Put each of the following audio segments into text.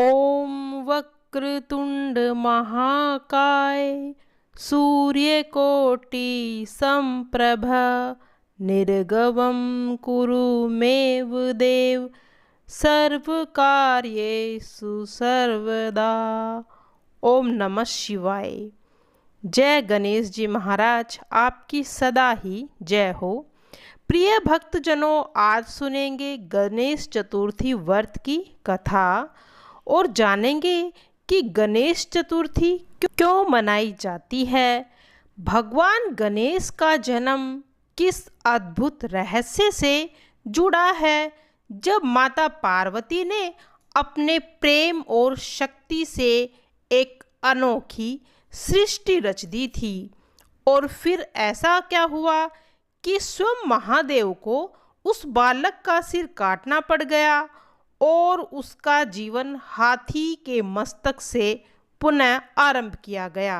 ओम वक्रतुंड महाकाय सूर्यकोटि समप्रभ निर्गवं कुरु मेव देव सर्वकार्येषु सर्वदा। ओम नमः शिवाय। जय गणेश जी महाराज, आपकी सदा ही जय हो। प्रिय भक्तजनों, आज सुनेंगे गणेश चतुर्थी व्रत की कथा और जानेंगे कि गणेश चतुर्थी क्यों मनाई जाती है। भगवान गणेश का जन्म किस अद्भुत रहस्य से जुड़ा है। जब माता पार्वती ने अपने प्रेम और शक्ति से एक अनोखी सृष्टि रच दी थी और फिर ऐसा क्या हुआ कि स्वयं महादेव को उस बालक का सिर काटना पड़ गया और उसका जीवन हाथी के मस्तक से पुनः आरंभ किया गया।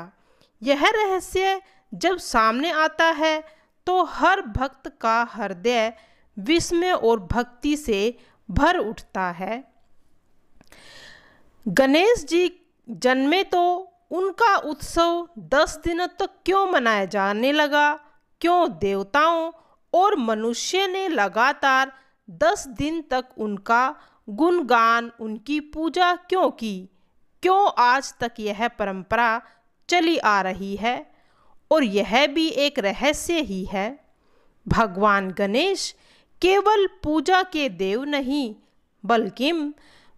यह रहस्य जब सामने आता है तो हर भक्त का हृदय विस्मय और भक्ति से भर उठता है। गणेश जी जन्मे तो उनका उत्सव 10 दिनों तक क्यों मनाया जाने लगा? क्यों देवताओं और मनुष्य ने लगातार 10 दिन तक उनका गुणगान, उनकी पूजा क्यों की? क्यों आज तक यह परंपरा चली आ रही है? और यह भी एक रहस्य ही है। भगवान गणेश केवल पूजा के देव नहीं, बल्कि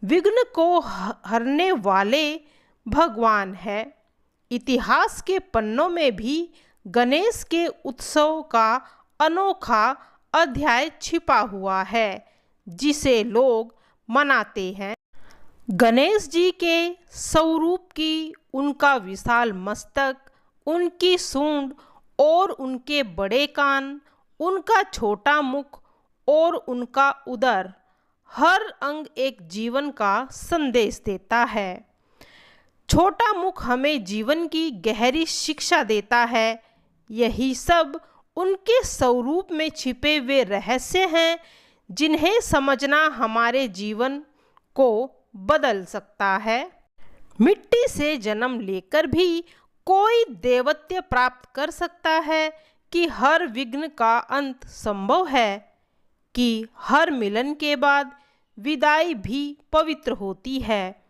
विघ्न को हरने वाले भगवान है। इतिहास के पन्नों में भी गणेश के उत्सव का अनोखा अध्याय छिपा हुआ है, जिसे लोग मनाते हैं। गणेश जी के स्वरूप की, उनका विशाल मस्तक, उनकी सूंड और उनके बड़े कान, उनका छोटा मुख और उनका उदर, हर अंग एक जीवन का संदेश देता है। छोटा मुख हमें जीवन की गहरी शिक्षा देता है। यही सब उनके स्वरूप में छिपे हुए रहस्य हैं, जिन्हें समझना हमारे जीवन को बदल सकता है। मिट्टी से जन्म लेकर भी कोई देवत्व प्राप्त कर सकता है कि हर विघ्न का अंत संभव है, कि हर मिलन के बाद विदाई भी पवित्र होती है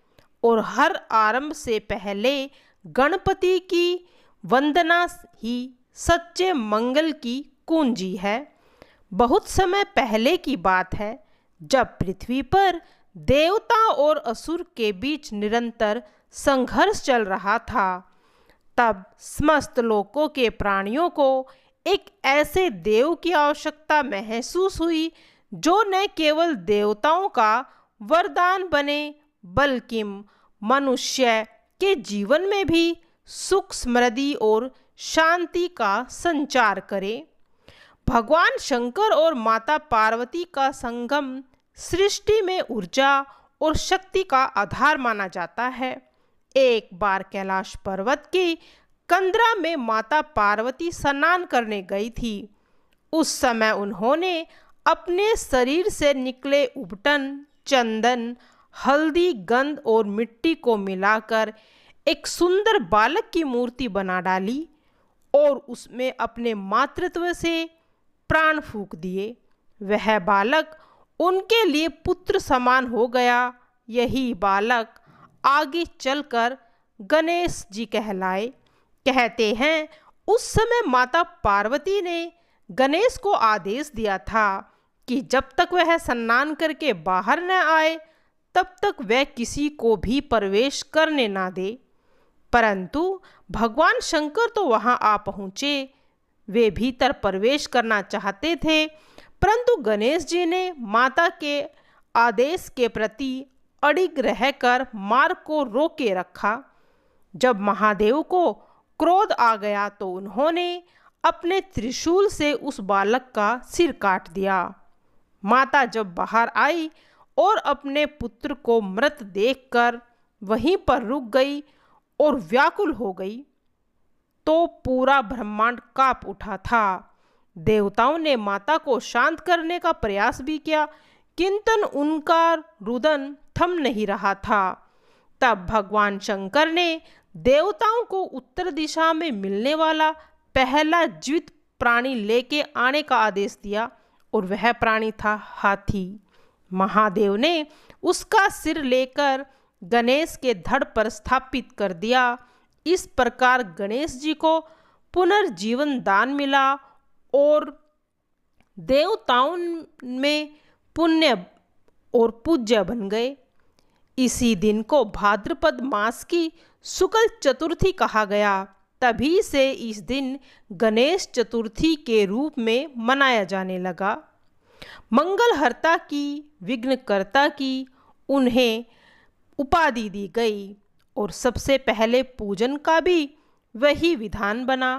और हर आरंभ से पहले गणपति की वंदना ही सच्चे मंगल की कुंजी है। बहुत समय पहले की बात है, जब पृथ्वी पर देवता और असुर के बीच निरंतर संघर्ष चल रहा था। तब समस्त लोकों के प्राणियों को एक ऐसे देव की आवश्यकता महसूस हुई जो न केवल देवताओं का वरदान बने, बल्कि मनुष्य के जीवन में भी सुख, समृद्धि और शांति का संचार करे। भगवान शंकर और माता पार्वती का संगम सृष्टि में ऊर्जा और शक्ति का आधार माना जाता है। एक बार कैलाश पर्वत की कंदरा में माता पार्वती स्नान करने गई थी। उस समय उन्होंने अपने शरीर से निकले उबटन, चंदन, हल्दी, गंध और मिट्टी को मिलाकर एक सुंदर बालक की मूर्ति बना डाली और उसमें अपने मातृत्व से प्राण फूंक दिए। वह बालक उनके लिए पुत्र समान हो गया। यही बालक आगे चलकर गणेश जी कहलाए। कहते हैं, उस समय माता पार्वती ने गणेश को आदेश दिया था कि जब तक वह स्नान करके बाहर न आए, तब तक वह किसी को भी प्रवेश करने ना दे। परंतु भगवान शंकर तो वहां आ पहुँचे। वे भीतर प्रवेश करना चाहते थे, परंतु गणेश जी ने माता के आदेश के प्रति अडिग रहकर मार्ग को रोके रखा। जब महादेव को क्रोध आ गया तो उन्होंने अपने त्रिशूल से उस बालक का सिर काट दिया। माता जब बाहर आई और अपने पुत्र को मृत देखकर वहीं पर रुक गई और व्याकुल हो गई, तो पूरा ब्रह्मांड कांप उठा था। देवताओं ने माता को शांत करने का प्रयास भी किया, किंतु उनका रुदन थम नहीं रहा था। तब भगवान शंकर ने देवताओं को उत्तर दिशा में मिलने वाला पहला जीवित प्राणी लेके आने का आदेश दिया और वह प्राणी था हाथी। महादेव ने उसका सिर लेकर गणेश के धड़ पर स्थापित कर दिया। इस प्रकार गणेश जी को पुनर्जीवन दान मिला और देवताओं में पुण्य और पूज्य बन गए। इसी दिन को भाद्रपद मास की शुक्ल चतुर्थी कहा गया। तभी से इस दिन गणेश चतुर्थी के रूप में मनाया जाने लगा। मंगलहर्ता की, विघ्नकर्ता की उन्हें उपाधि दी गई और सबसे पहले पूजन का भी वही विधान बना।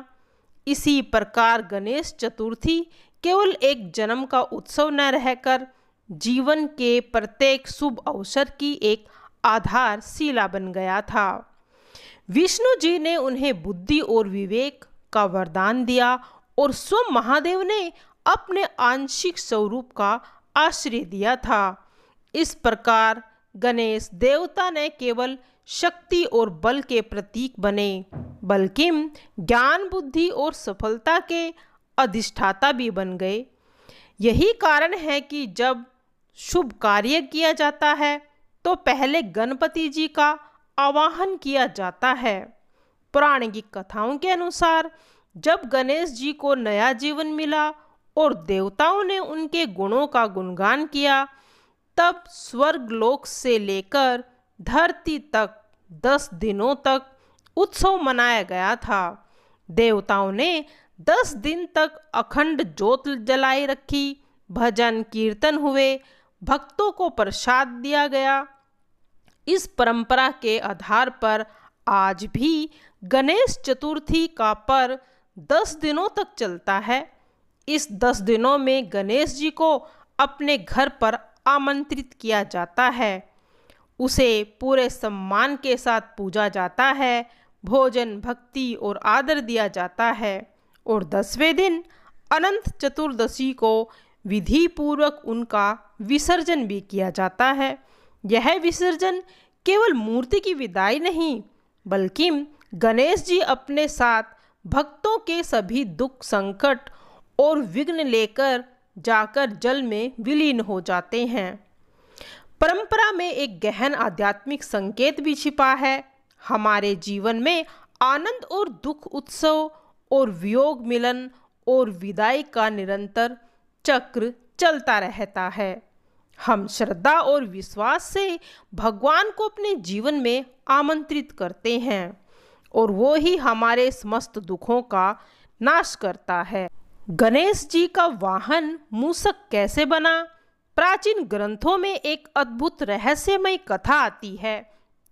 इसी प्रकार गणेश चतुर्थी केवल एक जन्म का उत्सव न रहकर जीवन के प्रत्येक शुभ अवसर की एक आधारशिला बन गया था। विष्णु जी ने उन्हें बुद्धि और विवेक का वरदान दिया और स्वयं महादेव ने अपने आंशिक स्वरूप का आश्रय दिया था। इस प्रकार गणेश देवता न केवल शक्ति और बल के प्रतीक बने, बल्कि ज्ञान, बुद्धि और सफलता के अधिष्ठाता भी बन गए। यही कारण है कि जब शुभ कार्य किया जाता है तो पहले गणपति जी का आवाहन किया जाता है। पौराणिक कथाओं के अनुसार जब गणेश जी को नया जीवन मिला और देवताओं ने उनके गुणों का गुणगान किया, तब स्वर्गलोक से लेकर धरती तक 10 दिनों तक उत्सव मनाया गया था। देवताओं ने 10 दिन तक अखंड ज्योत जलाई रखी, भजन कीर्तन हुए, भक्तों को प्रसाद दिया गया। इस परंपरा के आधार पर आज भी गणेश चतुर्थी का पर्व 10 दिनों तक चलता है। इस 10 दिनों में गणेश जी को अपने घर पर आमंत्रित किया जाता है, उसे पूरे सम्मान के साथ पूजा जाता है, भोजन, भक्ति और आदर दिया जाता है और 10वें दिन अनंत चतुर्दशी को विधि पूर्वक उनका विसर्जन भी किया जाता है। यह विसर्जन केवल मूर्ति की विदाई नहीं, बल्कि गणेश जी अपने साथ भक्तों के सभी दुख, संकट और विघ्न लेकर जाकर जल में विलीन हो जाते हैं। परंपरा में एक गहन आध्यात्मिक संकेत भी छिपा है। हमारे जीवन में आनंद और दुख, उत्सव और वियोग, मिलन और विदाई का निरंतर चक्र चलता रहता है। हम श्रद्धा और विश्वास से भगवान को अपने जीवन में आमंत्रित करते हैं और वो ही हमारे समस्त दुखों का नाश करता है। गणेश जी का वाहन मूषक कैसे बना? प्राचीन ग्रंथों में एक अद्भुत रहस्यमय कथा आती है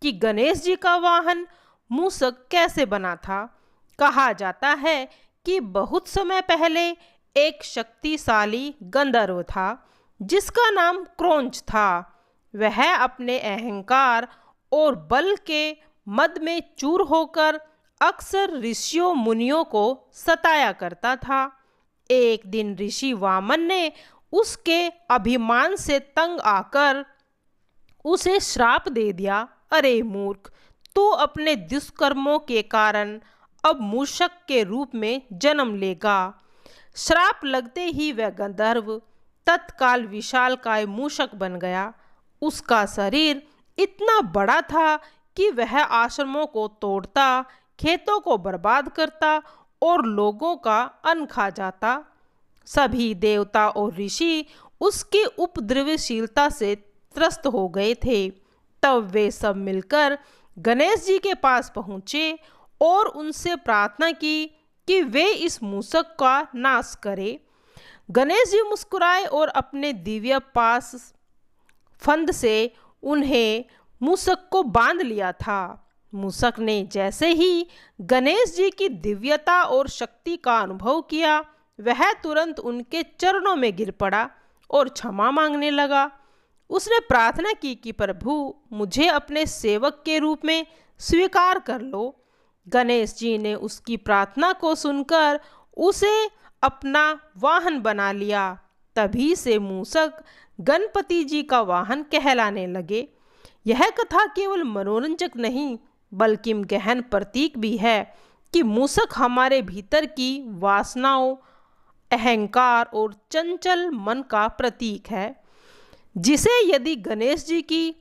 कि गणेश जी का वाहन मूषक कैसे बना था। कहा जाता है कि बहुत समय पहले एक शक्तिशाली गंधर्व था जिसका नाम क्रौंच था। वह अपने अहंकार और बल के मद में चूर होकर अक्सर ऋषियों मुनियों को सताया करता था। एक दिन ऋषि वामन ने उसके अभिमान से तंग आकर उसे श्राप दे दिया। अरे मूर्ख, तू अपने दुष्कर्मों के कारण अब मूषक के रूप में जन्म लेगा। श्राप लगते ही वह गंधर्व तत्काल विशालकाय मूषक बन गया। उसका शरीर इतना बड़ा था कि वह आश्रमों को तोड़ता, खेतों को बर्बाद करता और लोगों का अन्न खा जाता। सभी देवता और ऋषि उसकी उपद्रवशीलता से त्रस्त हो गए थे। तब वे सब मिलकर गणेश जी के पास पहुँचे और उनसे प्रार्थना की कि वे इस मूषक का नाश करें। गणेश जी मुस्कुराए और अपने दिव्य पास फंद से उन्हें मूषक को बांध लिया था। मूषक ने जैसे ही गणेश जी की दिव्यता और शक्ति का अनुभव किया, वह तुरंत उनके चरणों में गिर पड़ा और क्षमा मांगने लगा। उसने प्रार्थना की कि प्रभु, मुझे अपने सेवक के रूप में स्वीकार कर लो। गणेश जी ने उसकी प्रार्थना को सुनकर उसे अपना वाहन बना लिया। तभी से मूषक गणपति जी का वाहन कहलाने लगे। यह कथा केवल मनोरंजक नहीं बल्कि गहन प्रतीक भी है कि मूषक हमारे भीतर की वासनाओं, अहंकार और चंचल मन का प्रतीक है, जिसे यदि गणेश जी की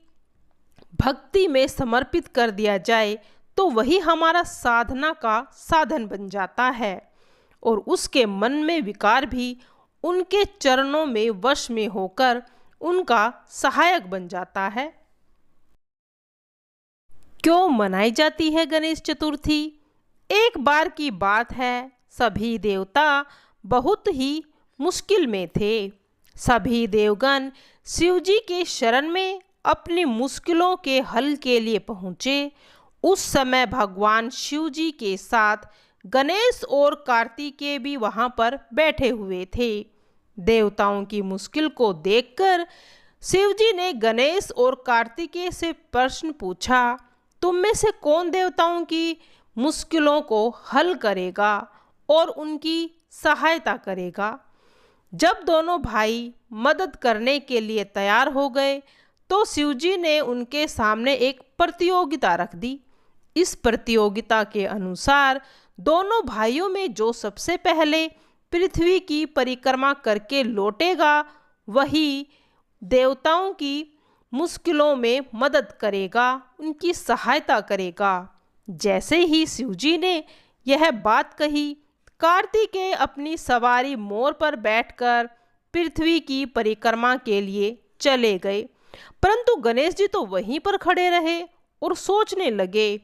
भक्ति में समर्पित कर दिया जाए तो वही हमारा साधना का साधन बन जाता है और उसके मन में विकार भी उनके चरणों में वश में होकर उनका सहायक बन जाता है। क्यों मनाई जाती है गणेश चतुर्थी? एक बार की बात है, सभी देवता बहुत ही मुश्किल में थे। सभी देवगण शिवजी के शरण में अपनी मुश्किलों के हल के लिए पहुँचे। उस समय भगवान शिवजी के साथ गणेश और कार्तिकेय भी वहाँ पर बैठे हुए थे। देवताओं की मुश्किल को देखकर शिवजी ने गणेश और कार्तिकेय से प्रश्न पूछा, तुम में से कौन देवताओं की मुश्किलों को हल करेगा और उनकी सहायता करेगा? जब दोनों भाई मदद करने के लिए तैयार हो गए तो शिवजी ने उनके सामने एक प्रतियोगिता रख दी। इस प्रतियोगिता के अनुसार दोनों भाइयों में जो सबसे पहले पृथ्वी की परिक्रमा करके लौटेगा वही देवताओं की मुश्किलों में मदद करेगा, उनकी सहायता करेगा। जैसे ही शिवजी ने यह बात कही, कार्तिकेय अपनी सवारी मोर पर बैठकर पृथ्वी की परिक्रमा के लिए चले गए, परंतु गणेश जी तो वहीं पर खड़े रहे और सोचने लगे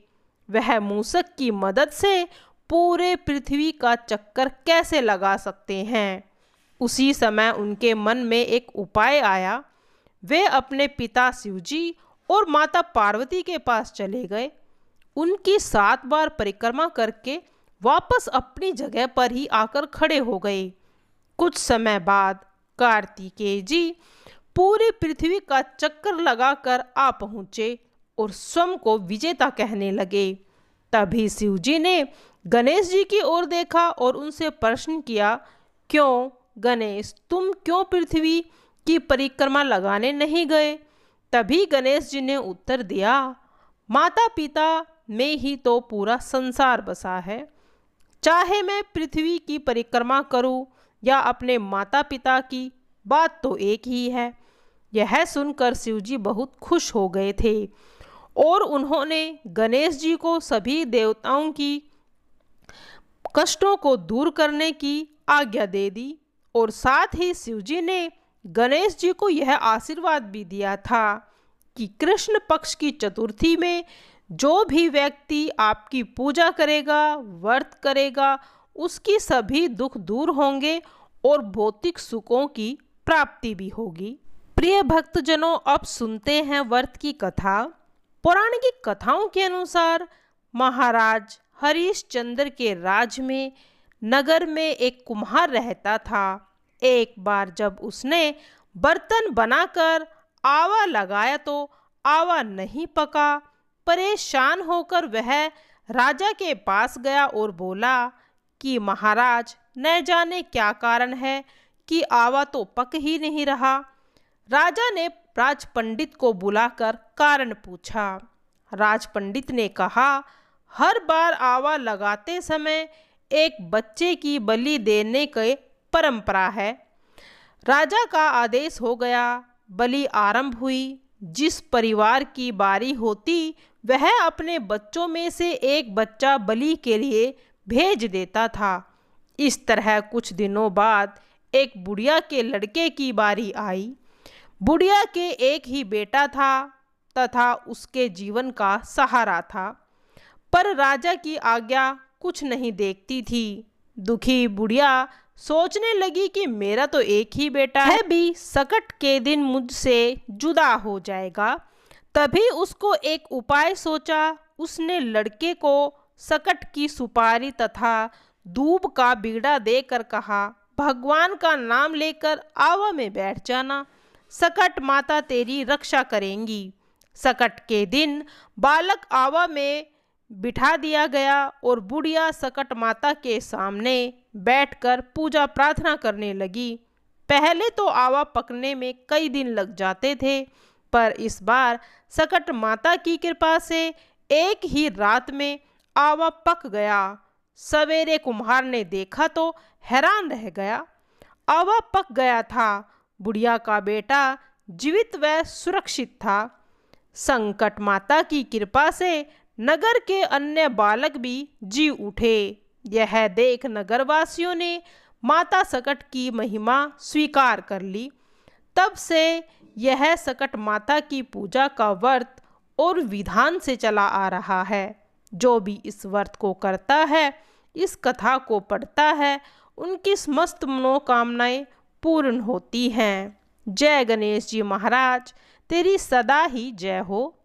वह मूषक की मदद से पूरे पृथ्वी का चक्कर कैसे लगा सकते हैं। उसी समय उनके मन में एक उपाय आया। वे अपने पिता शिवजी और माता पार्वती के पास चले गए। उनकी 7 बार परिक्रमा करके वापस अपनी जगह पर ही आकर खड़े हो गए। कुछ समय बाद कार्तिकेय जी पूरी पृथ्वी का चक्कर लगाकर आ पहुँचे और स्वयं को विजेता कहने लगे। तभी शिवजी ने गणेश जी की ओर देखा और उनसे प्रश्न किया, क्यों गणेश, तुम क्यों पृथ्वी की परिक्रमा लगाने नहीं गए? तभी गणेश जी ने उत्तर दिया, माता पिता में ही तो पूरा संसार बसा है। चाहे मैं पृथ्वी की परिक्रमा करूं या अपने माता पिता की, बात तो एक ही है। यह सुनकर शिवजी बहुत खुश हो गए थे और उन्होंने गणेश जी को सभी देवताओं की कष्टों को दूर करने की आज्ञा दे दी और साथ ही शिवजी ने गणेश जी को यह आशीर्वाद भी दिया था कि कृष्ण पक्ष की चतुर्थी में जो भी व्यक्ति आपकी पूजा करेगा, व्रत करेगा, उसकी सभी दुख दूर होंगे और भौतिक सुखों की प्राप्ति भी होगी। प्रिय भक्तजनों, अब सुनते हैं व्रत की कथा। पौराणिक कथाओं के अनुसार महाराज हरिश्चंद्र के राज में नगर में एक कुम्हार रहता था। एक बार जब उसने बर्तन बनाकर आवा लगाया तो आवा नहीं पका। परेशान होकर वह राजा के पास गया और बोला कि महाराज, न जाने क्या कारण है कि आवा तो पक ही नहीं रहा। राजा ने राज पंडित को बुलाकर कारण पूछा। राज पंडित ने कहा, हर बार आवा लगाते समय एक बच्चे की बलि देने की परंपरा है। राजा का आदेश हो गया। बलि आरंभ हुई। जिस परिवार की बारी होती वह अपने बच्चों में से एक बच्चा बलि के लिए भेज देता था। इस तरह कुछ दिनों बाद एक बुढ़िया के लड़के की बारी आई। बुढ़िया के एक ही बेटा था तथा उसके जीवन का सहारा था, पर राजा की आज्ञा कुछ नहीं देखती थी। दुखी बुढ़िया सोचने लगी कि मेरा तो एक ही बेटा है, भी सकट के दिन मुझसे जुदा हो जाएगा। तभी उसको एक उपाय सोचा। उसने लड़के को सकट की सुपारी तथा दूब का बीड़ा देकर कहा, भगवान का नाम लेकर आवा में बैठ जाना, सकट माता तेरी रक्षा करेंगी। सकट के दिन बालक आवा में बिठा दिया गया और बुढ़िया सकट माता के सामने बैठकर पूजा प्रार्थना करने लगी। पहले तो आवा पकने में कई दिन लग जाते थे, पर इस बार सकट माता की कृपा से एक ही रात में आवा पक गया। सवेरे कुम्हार ने देखा तो हैरान रह गया। आवा पक गया था। बुढ़िया का बेटा जीवित व सुरक्षित था। संकट माता की कृपा से नगर के अन्य बालक भी जी उठे। यह देख नगरवासियों ने माता सकट की महिमा स्वीकार कर ली। तब से यह सकट माता की पूजा का व्रत और विधान से चला आ रहा है। जो भी इस व्रत को करता है, इस कथा को पढ़ता है, उनकी समस्त मनोकामनाएं पूर्ण होती हैं। जय गणेश जी महाराज, तेरी सदा ही जय हो।